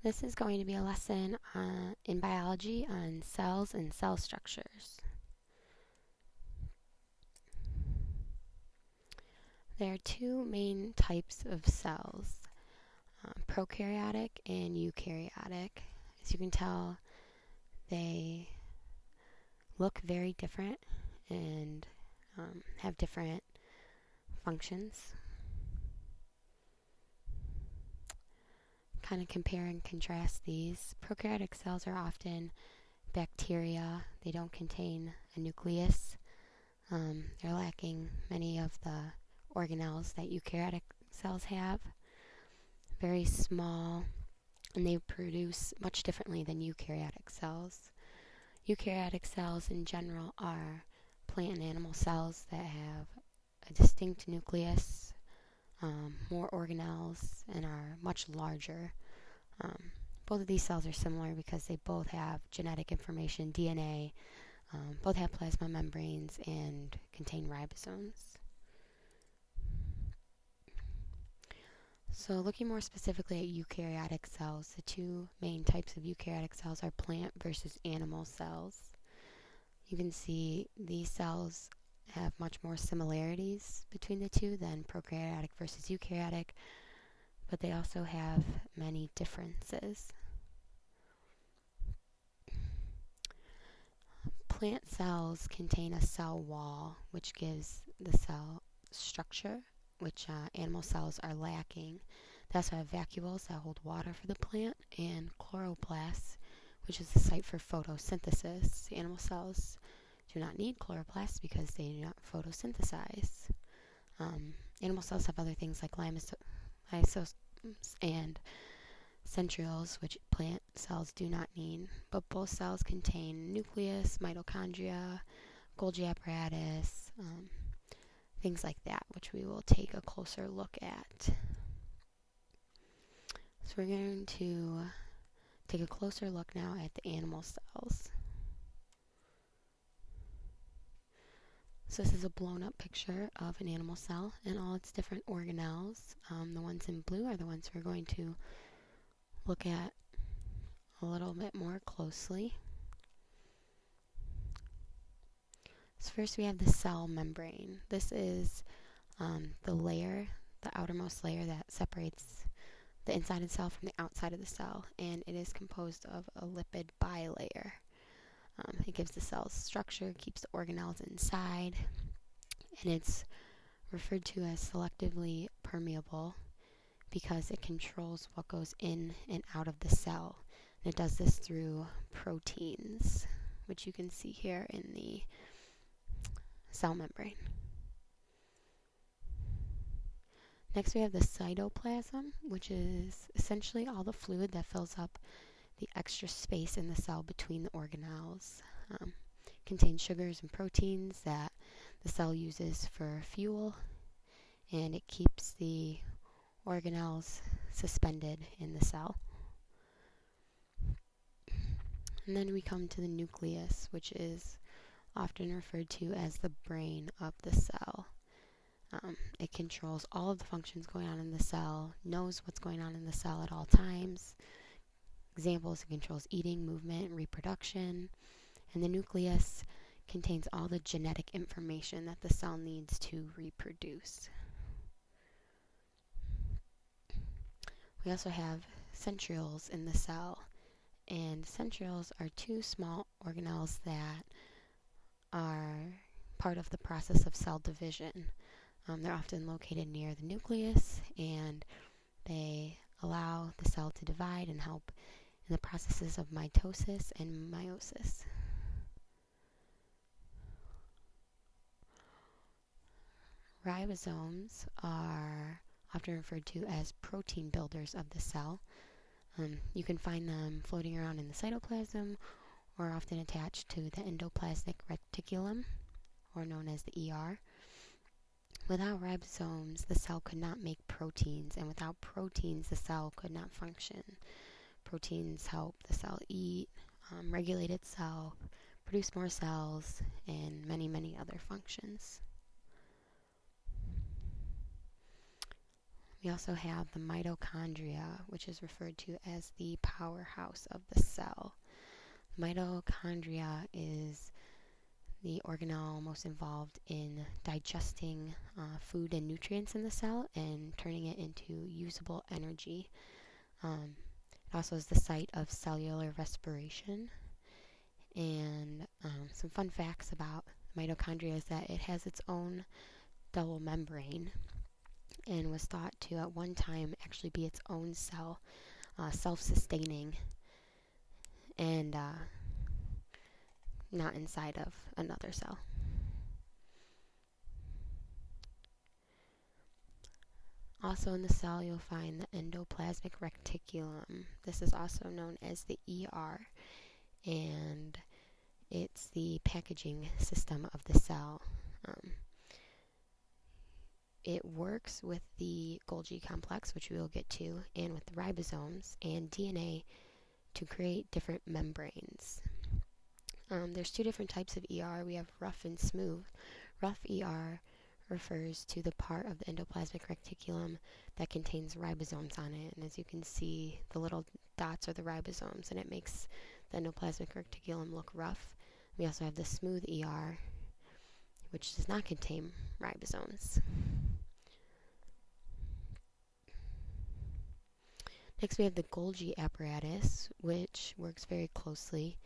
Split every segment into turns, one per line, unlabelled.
This is going to be a lesson in biology on cells and cell structures. There are two main types of cells, prokaryotic and eukaryotic. As you can tell, they look very different and have different functions. Kind of compare and contrast these. Prokaryotic cells are often bacteria. They don't contain a nucleus. They're lacking many of the organelles that eukaryotic cells have. Very small, and they produce much differently than eukaryotic cells. Eukaryotic cells in general are plant and animal cells that have a distinct nucleus, more organelles, and are much larger. Both of these cells are similar because they both have genetic information, DNA, both have plasma membranes and contain ribosomes. So looking more specifically at eukaryotic cells, the two main types of eukaryotic cells are plant versus animal cells. You can see these cells have much more similarities between the two than prokaryotic versus eukaryotic, but they also have many differences. Plant cells contain a cell wall, which gives the cell structure, which animal cells are lacking. They also have vacuoles that hold water for the plant, and chloroplasts, which is the site for photosynthesis. Animal cells do not need chloroplasts because they do not photosynthesize. Animal cells have other things like lysosomes and centrioles, which plant cells do not need, but both cells contain nucleus, mitochondria, Golgi apparatus, things like that, which we will take a closer look at. So we're going to take a closer look now at the animal cells. So this is a blown up picture of an animal cell and all its different organelles. The ones in blue are the ones we're going to look at a little bit more closely. So first we have the cell membrane. This is the layer, the outermost layer that separates the inside of the cell from the outside of the cell, and it is composed of a lipid bilayer. It gives the cell's structure, keeps the organelles inside, and it's referred to as selectively permeable because it controls what goes in and out of the cell. And it does this through proteins, which you can see here in the cell membrane. Next we have the cytoplasm, which is essentially all the fluid that fills up the extra space in the cell between the organelles. Contains sugars and proteins that the cell uses for fuel, and it keeps the organelles suspended in the cell. And then we come to the nucleus, which is often referred to as the brain of the cell. It controls all of the functions going on in the cell, knows what's going on in the cell at all times. Examples, it controls eating, movement, and reproduction. And the nucleus contains all the genetic information that the cell needs to reproduce. We also have centrioles in the cell, and centrioles are two small organelles that are part of the process of cell division. They're often located near the nucleus, and they allow the cell to divide and help in the processes of mitosis and meiosis. Ribosomes are often referred to as protein builders of the cell. You can find them floating around in the cytoplasm or often attached to the endoplasmic reticulum, or known as the ER. Without ribosomes, the cell could not make proteins, and without proteins, the cell could not function. Proteins help the cell eat, regulate itself, produce more cells, and many, many other functions. We also have the mitochondria, which is referred to as the powerhouse of the cell. Mitochondria is the organelle most involved in digesting food and nutrients in the cell and turning it into usable energy. It also is the site of cellular respiration. And some fun facts about mitochondria is that it has its own double membrane and was thought to at one time actually be its own cell, self-sustaining, and not inside of another cell. Also in the cell, you'll find the endoplasmic reticulum. This is also known as the ER, and it's the packaging system of the cell. It works with the Golgi complex, which we will get to, and with the ribosomes and DNA to create different membranes. There's two different types of ER. We have rough and smooth. Rough ER refers to the part of the endoplasmic reticulum that contains ribosomes on it. And as you can see, the little dots are the ribosomes, and it makes the endoplasmic reticulum look rough. We also have the smooth ER, which does not contain ribosomes. Next, we have the Golgi apparatus, which works very closely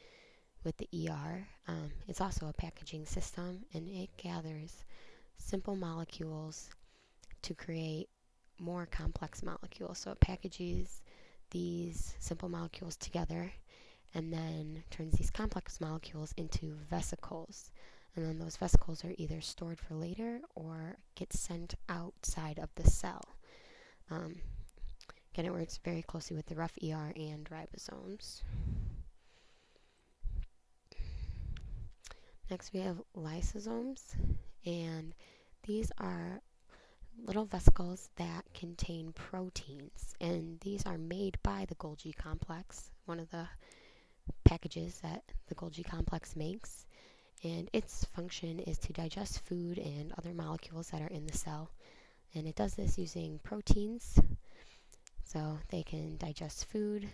with the ER. It's also a packaging system, and it gathers simple molecules to create more complex molecules. So it packages these simple molecules together and then turns these complex molecules into vesicles. And then those vesicles are either stored for later or get sent outside of the cell. Again, it works very closely with the rough ER and ribosomes. Next, we have lysosomes, and these are little vesicles that contain proteins, and these are made by the Golgi complex, one of the packages that the Golgi complex makes, and its function is to digest food and other molecules that are in the cell, and it does this using proteins, so they can digest food,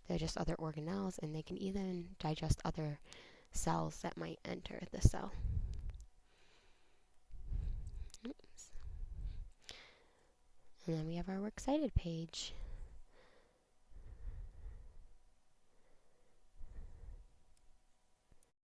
digest other organelles, and they can even digest other cells that might enter the cell. Oops. And then we have our Works Cited page.